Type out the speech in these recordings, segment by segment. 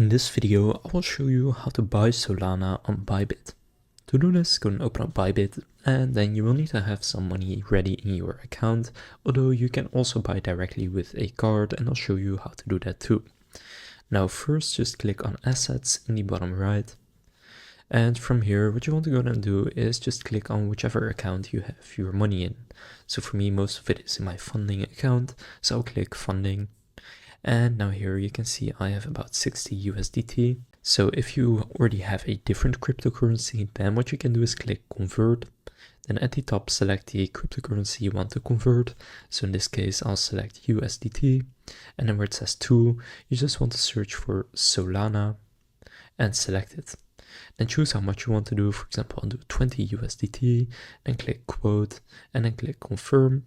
In this video, I will show you how to buy Solana on Bybit. To do this, go and open up Bybit, and then you will need to have some money ready in your account, although you can also buy directly with a card, and I'll show you how to do that too. Now first, just click on Assets in the bottom right, and from here what you want to go and do is just click on whichever account you have your money in. So for me, most of it is in my funding account, so I'll click Funding. And now here you can see I have about 60 USDT. So if you already have a different cryptocurrency, then what you can do is click Convert. Then at the top, select the cryptocurrency you want to convert. So in this case, I'll select USDT. And then where it says to, you just want to search for Solana and select it. Then choose how much you want to do. For example, I'll do 20 USDT, then click Quote, and then click Confirm.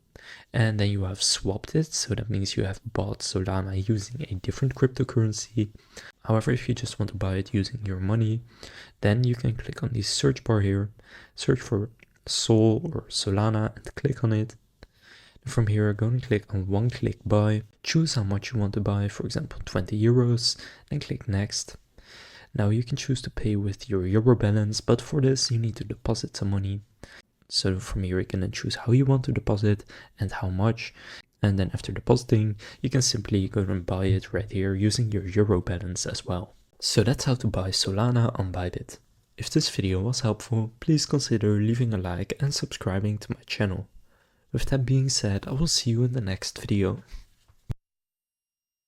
And then you have swapped it, so that means you have bought Solana using a different cryptocurrency. However, if you just want to buy it using your money, then you can click on the search bar here, search for Sol or Solana and click on it. And from here, go and click on one click buy, choose how much you want to buy, for example 20 euros, and click Next. Now you can choose to pay with your Euro balance, but for this you need to deposit some money. So from here you can then choose how you want to deposit and how much. And then after depositing, you can simply go and buy it right here using your Euro balance as well. So that's how to buy Solana on Bybit. If this video was helpful, please consider leaving a like and subscribing to my channel. With that being said, I will see you in the next video.